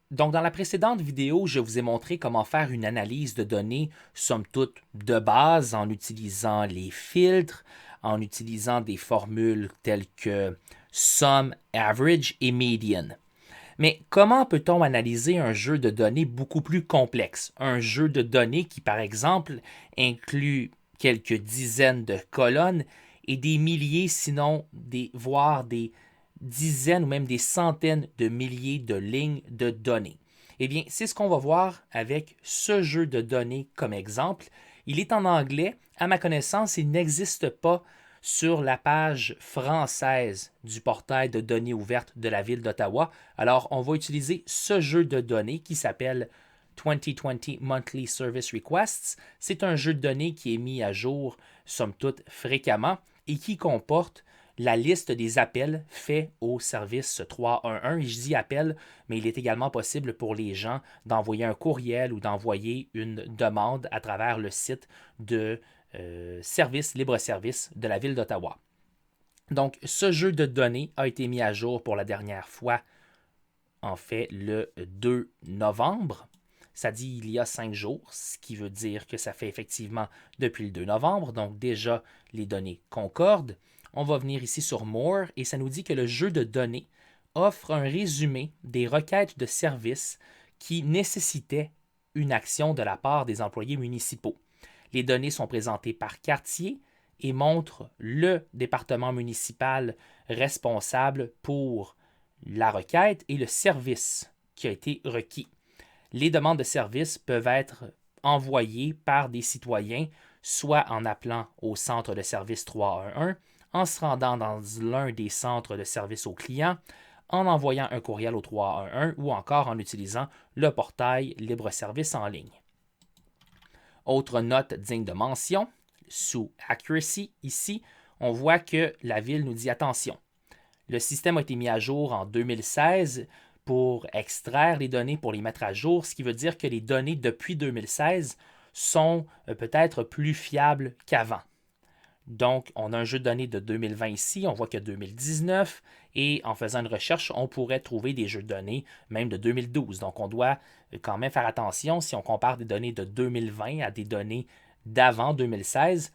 Donc, dans la précédente vidéo, je vous ai montré comment faire une analyse de données, somme toute, de base en utilisant les filtres, en utilisant des formules telles que sum, average et median. Mais comment peut-on analyser un jeu de données beaucoup plus complexe? Un jeu de données qui, par exemple, inclut quelques dizaines de colonnes et des milliers, sinon voire des dizaines ou même des centaines de milliers de lignes de données. Eh bien, c'est ce qu'on va voir avec ce jeu de données comme exemple. Il est en anglais. À ma connaissance, il n'existe pas sur la page française du portail de données ouvertes de la ville d'Ottawa. Alors, on va utiliser ce jeu de données qui s'appelle 2020 Monthly Service Requests. C'est un jeu de données qui est mis à jour, somme toute, fréquemment et qui comporte la liste des appels faits au service 311. Et je dis appel, mais il est également possible pour les gens d'envoyer un courriel ou d'envoyer une demande à travers le site de service, libre-service de la ville d'Ottawa. Donc, ce jeu de données a été mis à jour pour la dernière fois, en fait, le 2 novembre. Ça dit il y a 5 jours, ce qui veut dire que ça fait effectivement depuis le 2 novembre. Donc, déjà, les données concordent. On va venir ici sur More et ça nous dit que le jeu de données offre un résumé des requêtes de services qui nécessitaient une action de la part des employés municipaux. Les données sont présentées par quartier et montrent le département municipal responsable pour la requête et le service qui a été requis. Les demandes de service peuvent être envoyées par des citoyens, soit en appelant au centre de service 311, en se rendant dans l'un des centres de service aux clients, en envoyant un courriel au 311 ou encore en utilisant le portail libre-service en ligne. Autre note digne de mention, sous Accuracy, ici, on voit que la ville nous dit attention. Le système a été mis à jour en 2016 pour extraire les données, pour les mettre à jour, ce qui veut dire que les données depuis 2016 sont peut-être plus fiables qu'avant. Donc, on a un jeu de données de 2020 ici, on voit que 2019, et en faisant une recherche, on pourrait trouver des jeux de données même de 2012. Donc, on doit quand même faire attention si on compare des données de 2020 à des données d'avant 2016.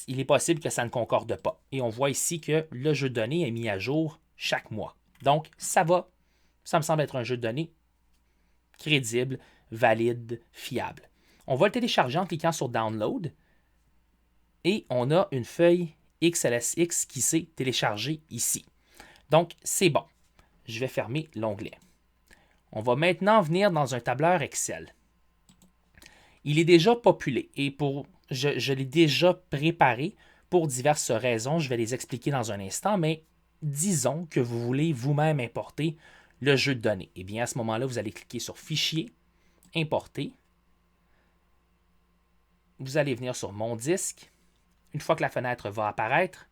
Il est possible que ça ne concorde pas. Et on voit ici que le jeu de données est mis à jour chaque mois. Donc, ça va. Ça me semble être un jeu de données crédible, valide, fiable. On va le télécharger en cliquant sur Download. Et on a une feuille XLSX qui s'est téléchargée ici. Donc, c'est bon. Je vais fermer l'onglet. On va maintenant venir dans un tableur Excel. Il est déjà populé et je l'ai déjà préparé pour diverses raisons. Je vais les expliquer dans un instant, mais disons que vous voulez vous-même importer le jeu de données. Eh bien, à ce moment-là, vous allez cliquer sur Fichier, Importer. Vous allez venir sur Mon disque. Une fois que la fenêtre va apparaître,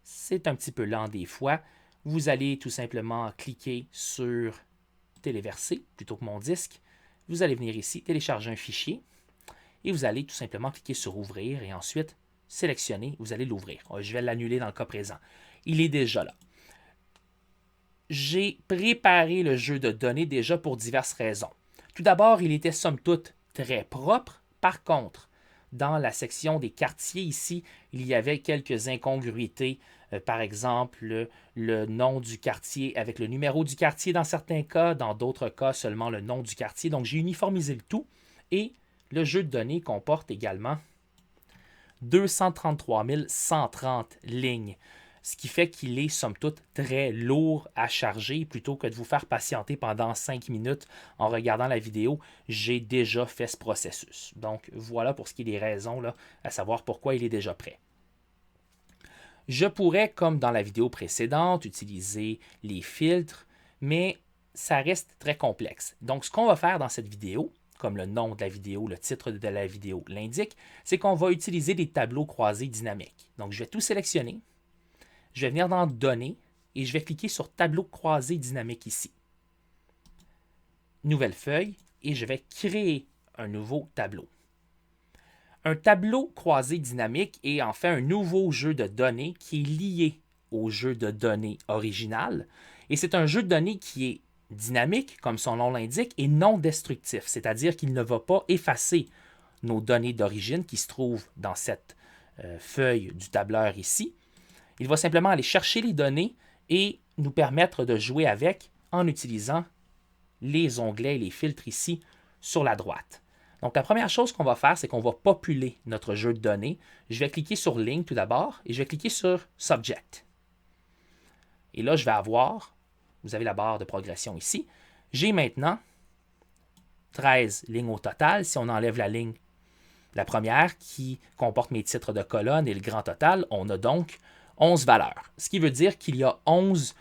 c'est un petit peu lent des fois, vous allez tout simplement cliquer sur Téléverser plutôt que Mon disque. Vous allez venir ici, télécharger un fichier et vous allez tout simplement cliquer sur Ouvrir et ensuite sélectionner, vous allez l'ouvrir. Je vais l'annuler dans le cas présent. Il est déjà là. J'ai préparé le jeu de données déjà pour diverses raisons. Tout d'abord, il était somme toute très propre. Par contre, dans la section des quartiers ici, il y avait quelques incongruités. Par exemple, le nom du quartier avec le numéro du quartier dans certains cas, dans d'autres cas seulement le nom du quartier. Donc j'ai uniformisé le tout et le jeu de données comporte également 233 130 lignes, ce qui fait qu'il est somme toute très lourd à charger. Plutôt que de vous faire patienter pendant 5 minutes en regardant la vidéo, j'ai déjà fait ce processus. Donc voilà pour ce qui est des raisons, là, à savoir pourquoi il est déjà prêt. Je pourrais, comme dans la vidéo précédente, utiliser les filtres, mais ça reste très complexe. Donc ce qu'on va faire dans cette vidéo, comme le nom de la vidéo, le titre de la vidéo l'indique, c'est qu'on va utiliser des tableaux croisés dynamiques. Donc je vais tout sélectionner. Je vais venir dans Données et je vais cliquer sur Tableau croisé dynamique ici. Nouvelle feuille et je vais créer un nouveau tableau. Un tableau croisé dynamique est en fait un nouveau jeu de données qui est lié au jeu de données original. Et c'est un jeu de données qui est dynamique, comme son nom l'indique, et non destructif, c'est-à-dire qu'il ne va pas effacer nos données d'origine qui se trouvent dans cette feuille du tableur ici. Il va simplement aller chercher les données et nous permettre de jouer avec en utilisant les onglets et les filtres ici sur la droite. Donc, la première chose qu'on va faire, c'est qu'on va populer notre jeu de données. Je vais cliquer sur Ligne tout d'abord et je vais cliquer sur Subject. Et là, je vais avoir, vous avez la barre de progression ici, j'ai maintenant 13 lignes au total. Si on enlève la première qui comporte mes titres de colonne et le grand total, on a donc 11 valeurs. Ce qui veut dire qu'il y a 11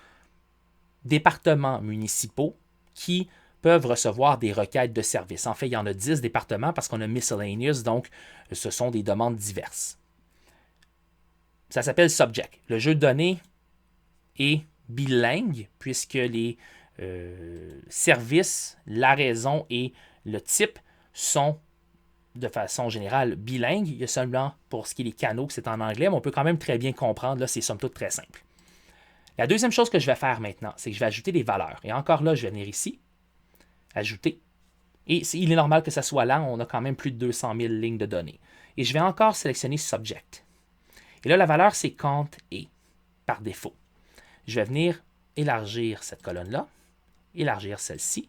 départements municipaux qui peuvent recevoir des requêtes de service. En fait, il y en a 10 départements parce qu'on a miscellaneous, donc ce sont des demandes diverses. Ça s'appelle Subject. Le jeu de données est bilingue puisque les services, la raison et le type sont de façon générale bilingues. Il y a seulement pour ce qui est des canaux que c'est en anglais, mais on peut quand même très bien comprendre. Là, c'est somme toute très simple. La deuxième chose que je vais faire maintenant, c'est que je vais ajouter des valeurs. Et encore là, je vais venir ici, ajouter. Et il est normal que ça soit lent, on a quand même plus de 200 000 lignes de données. Et je vais encore sélectionner Subject. Et là, la valeur, c'est count et, par défaut. Je vais venir élargir cette colonne-là, élargir celle-ci.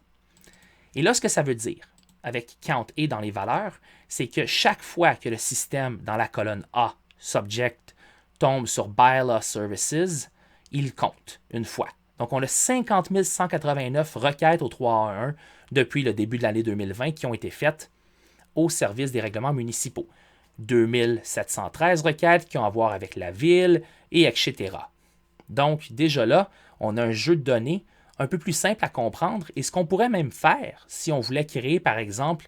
Et là, ce que ça veut dire, avec count et dans les valeurs, c'est que chaque fois que le système dans la colonne A, Subject, tombe sur Bylaw Services, il compte une fois. Donc, on a 50 189 requêtes au 3A1 depuis le début de l'année 2020 qui ont été faites au service des règlements municipaux. 2713 requêtes qui ont à voir avec la ville, et etc. Donc, déjà là, on a un jeu de données un peu plus simple à comprendre. Et ce qu'on pourrait même faire, si on voulait créer, par exemple,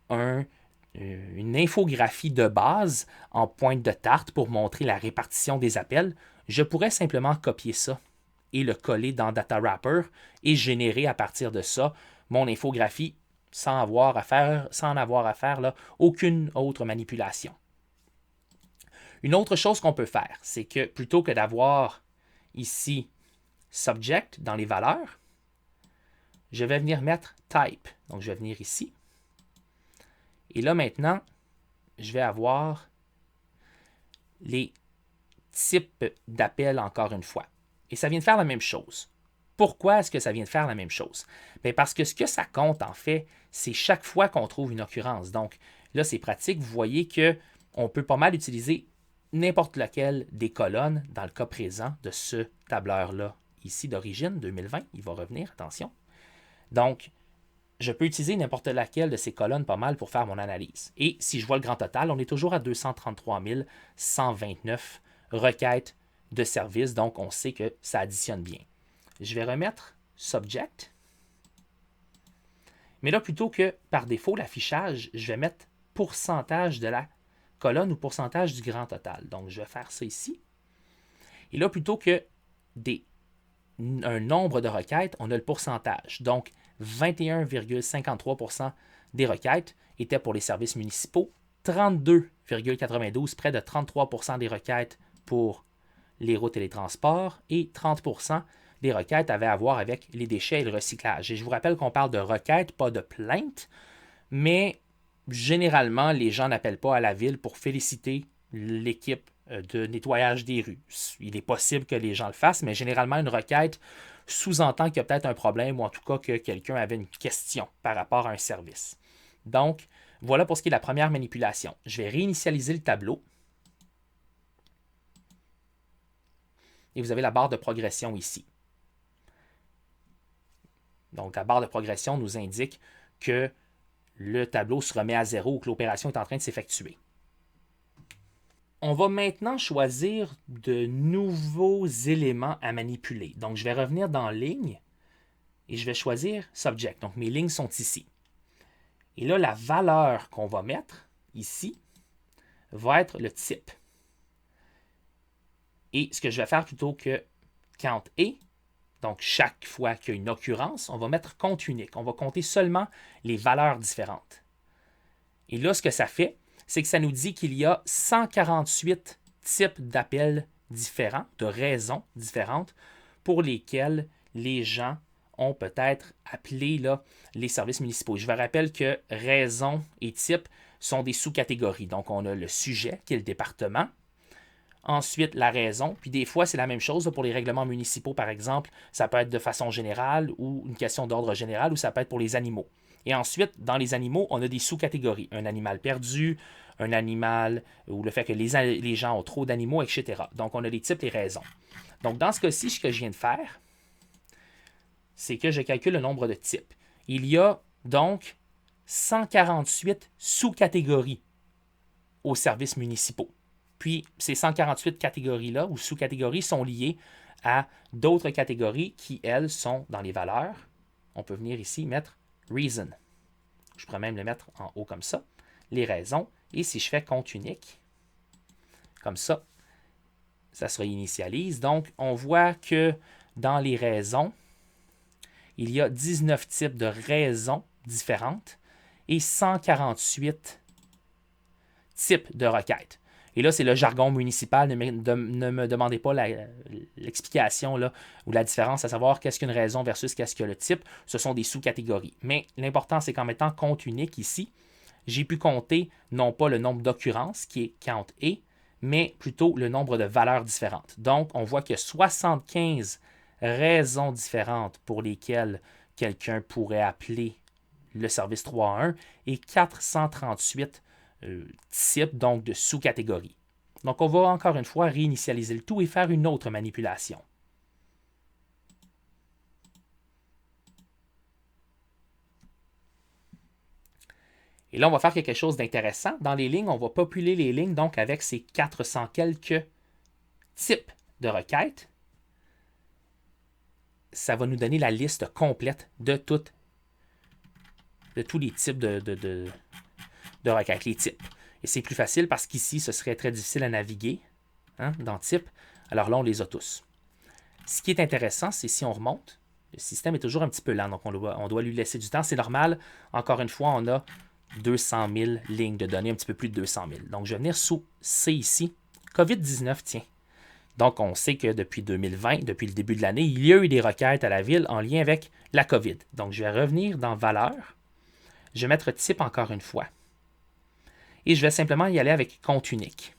une infographie de base en pointe de tarte pour montrer la répartition des appels, je pourrais simplement copier ça et le coller dans Data Wrapper et générer à partir de ça mon infographie sans en avoir à faire là, aucune autre manipulation. Une autre chose qu'on peut faire, c'est que plutôt que d'avoir ici Subject dans les valeurs, je vais venir mettre Type. Donc, je vais venir ici. Et là, maintenant, je vais avoir les types d'appels encore une fois. Et ça vient de faire la même chose. Pourquoi est-ce que ça vient de faire la même chose? Bien parce que ce que ça compte, en fait, c'est chaque fois qu'on trouve une occurrence. Donc, là, c'est pratique. Vous voyez qu'on peut pas mal utiliser n'importe laquelle des colonnes dans le cas présent de ce tableur-là, ici d'origine 2020. Il va revenir, attention. Donc, je peux utiliser n'importe laquelle de ces colonnes pas mal pour faire mon analyse. Et si je vois le grand total, on est toujours à 233 129 requêtes de service. Donc, on sait que ça additionne bien. Je vais remettre Subject. Mais là, plutôt que par défaut, l'affichage, je vais mettre pourcentage de la colonne ou pourcentage du grand total. Donc, je vais faire ça ici. Et là, plutôt que un nombre de requêtes, on a le pourcentage. Donc, 21,53% des requêtes étaient pour les services municipaux, 32,92%, près de 33% des requêtes pour les routes et les transports, et 30% des requêtes avaient à voir avec les déchets et le recyclage. Et je vous rappelle qu'on parle de requêtes, pas de plaintes, mais généralement, les gens n'appellent pas à la ville pour féliciter l'équipe de nettoyage des rues. Il est possible que les gens le fassent, mais généralement, une requête sous-entend qu'il y a peut-être un problème ou en tout cas que quelqu'un avait une question par rapport à un service. Donc, voilà pour ce qui est de la première manipulation. Je vais réinitialiser le tableau. Et vous avez la barre de progression ici. Donc, la barre de progression nous indique que le tableau se remet à zéro ou que l'opération est en train de s'effectuer. On va maintenant choisir de nouveaux éléments à manipuler. Donc, je vais revenir dans Ligne et je vais choisir Subject. Donc, mes lignes sont ici. Et là, la valeur qu'on va mettre ici va être le type. Et ce que je vais faire plutôt que count et, donc chaque fois qu'il y a une occurrence, on va mettre compte unique. On va compter seulement les valeurs différentes. Et là, ce que ça fait, c'est que ça nous dit qu'il y a 148 types d'appels différents, de raisons différentes pour lesquelles les gens ont peut-être appelé là, les services municipaux. Je vous rappelle que raison et type sont des sous-catégories. Donc, on a le sujet, qui est le département. Ensuite, la raison. Puis des fois, c'est la même chose pour les règlements municipaux, par exemple. Ça peut être de façon générale ou une question d'ordre général ou ça peut être pour les animaux. Et ensuite, dans les animaux, on a des sous-catégories. Un animal perdu, un animal ou le fait que les gens ont trop d'animaux, etc. Donc, on a les types, les raisons. Donc, dans ce cas-ci, ce que je viens de faire, c'est que je calcule le nombre de types. Il y a donc 148 sous-catégories aux services municipaux. Puis, ces 148 catégories-là ou sous-catégories sont liées à d'autres catégories qui, elles, sont dans les valeurs. On peut venir ici mettre reason. Je pourrais même le mettre en haut comme ça. Les raisons. Et si je fais compte unique, comme ça, ça se réinitialise. Donc, on voit que dans les raisons, il y a 19 types de raisons différentes et 148 types de requêtes. Et là, c'est le jargon municipal. Ne me demandez pas l'explication ou la différence, à savoir qu'est-ce qu'une raison versus qu'est-ce que le type. Ce sont des sous-catégories. Mais l'important, c'est qu'en mettant compte unique ici, j'ai pu compter non pas le nombre d'occurrences, qui est count et, mais plutôt le nombre de valeurs différentes. Donc, on voit qu'il y a 75 raisons différentes pour lesquelles quelqu'un pourrait appeler le service 311 et 438 types donc de sous-catégories. Donc, on va encore une fois réinitialiser le tout et faire une autre manipulation. Et là, on va faire quelque chose d'intéressant. Dans les lignes, on va populer les lignes donc avec ces 400 quelques types de requêtes. Ça va nous donner la liste complète de tous les types de requêtes, les types. Et c'est plus facile parce qu'ici, ce serait très difficile à naviguer dans type. Alors là, on les a tous. Ce qui est intéressant, c'est si on remonte, le système est toujours un petit peu lent, donc on doit lui laisser du temps. C'est normal. Encore une fois, on a 200 000 lignes de données, un petit peu plus de 200 000. Donc, je vais venir sous C ici. COVID-19, tiens. Donc, on sait que depuis 2020, depuis le début de l'année, il y a eu des requêtes à la ville en lien avec la COVID. Donc, je vais revenir dans Valeurs. Je vais mettre type encore une fois. Et je vais simplement y aller avec compte unique.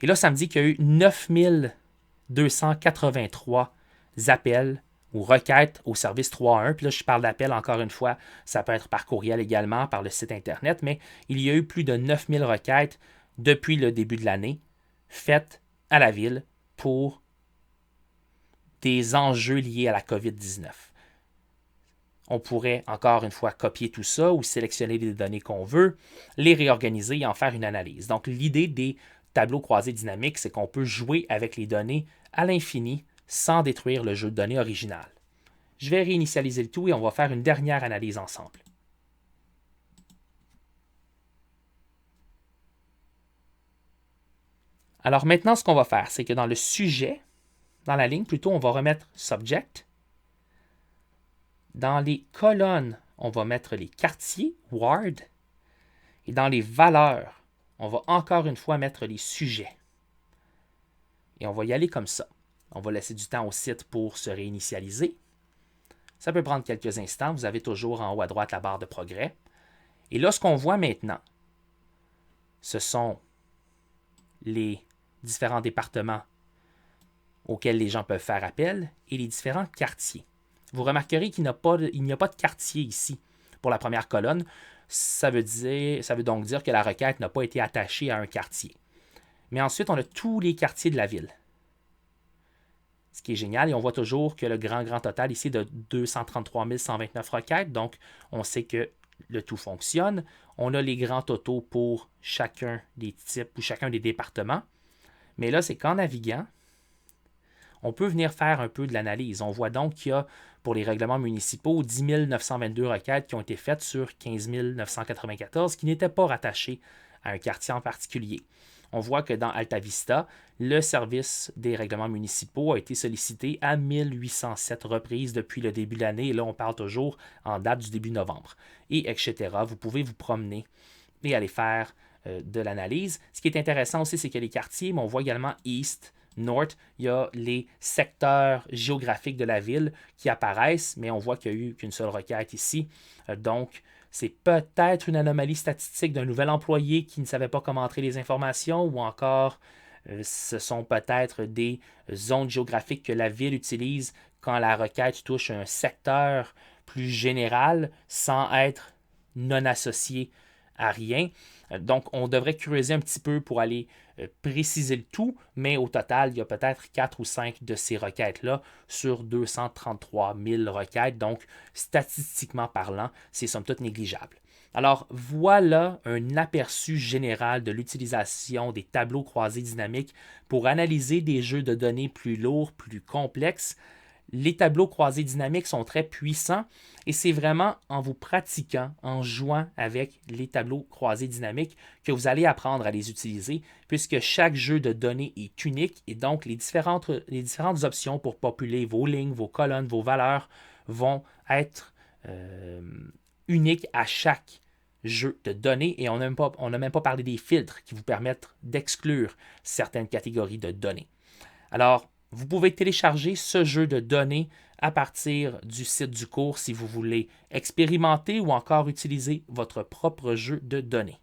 Et là, ça me dit qu'il y a eu 9283 appels ou requêtes au service 3.1. Puis là, je parle d'appels encore une fois. Ça peut être par courriel également, par le site Internet. Mais il y a eu plus de 9000 requêtes depuis le début de l'année faites à la ville pour des enjeux liés à la COVID-19. On pourrait encore une fois copier tout ça ou sélectionner les données qu'on veut, les réorganiser et en faire une analyse. Donc, l'idée des tableaux croisés dynamiques, c'est qu'on peut jouer avec les données à l'infini sans détruire le jeu de données original. Je vais réinitialiser le tout et on va faire une dernière analyse ensemble. Alors maintenant, ce qu'on va faire, c'est que dans le sujet, dans la ligne, plutôt, on va remettre subject. Dans les colonnes, on va mettre les quartiers, ward. Et dans les valeurs, on va encore une fois mettre les sujets. Et on va y aller comme ça. On va laisser du temps au site pour se réinitialiser. Ça peut prendre quelques instants. Vous avez toujours en haut à droite la barre de progrès. Et là, ce qu'on voit maintenant, ce sont les différents départements auxquels les gens peuvent faire appel et les différents quartiers. Vous remarquerez qu'il n'y a pas de quartier ici pour la première colonne. Ça veut donc dire que la requête n'a pas été attachée à un quartier. Mais ensuite, on a tous les quartiers de la ville. Ce qui est génial, et on voit toujours que le grand total ici est de 233 129 requêtes, donc on sait que le tout fonctionne. On a les grands totaux pour chacun des types ou chacun des départements. Mais là, c'est qu'en naviguant, on peut venir faire un peu de l'analyse. On voit donc qu'il y a, pour les règlements municipaux, 10 922 requêtes qui ont été faites sur 15 994 qui n'étaient pas rattachées à un quartier en particulier. On voit que dans Alta Vista, le service des règlements municipaux a été sollicité à 1807 reprises depuis le début de l'année. Et là, on parle toujours en date du début novembre. Et etc. Vous pouvez vous promener et aller faire de l'analyse. Ce qui est intéressant aussi, c'est que les quartiers, mais on voit également East, North, il y a les secteurs géographiques de la ville qui apparaissent, mais on voit qu'il n'y a eu qu'une seule requête ici. Donc, c'est peut-être une anomalie statistique d'un nouvel employé qui ne savait pas comment entrer les informations ou encore ce sont peut-être des zones géographiques que la ville utilise quand la requête touche un secteur plus général sans être non associé à rien. Donc, on devrait creuser un petit peu pour aller préciser le tout, mais au total, il y a peut-être 4 ou 5 de ces requêtes-là sur 233 000 requêtes. Donc, statistiquement parlant, c'est somme toute négligeable. Alors, voilà un aperçu général de l'utilisation des tableaux croisés dynamiques pour analyser des jeux de données plus lourds, plus complexes. Les tableaux croisés dynamiques sont très puissants et c'est vraiment en vous pratiquant, en jouant avec les tableaux croisés dynamiques que vous allez apprendre à les utiliser puisque chaque jeu de données est unique et donc les différentes options pour populer vos lignes, vos colonnes, vos valeurs vont être uniques à chaque jeu de données et on n'a même pas parlé des filtres qui vous permettent d'exclure certaines catégories de données. Alors, vous pouvez télécharger ce jeu de données à partir du site du cours si vous voulez expérimenter ou encore utiliser votre propre jeu de données.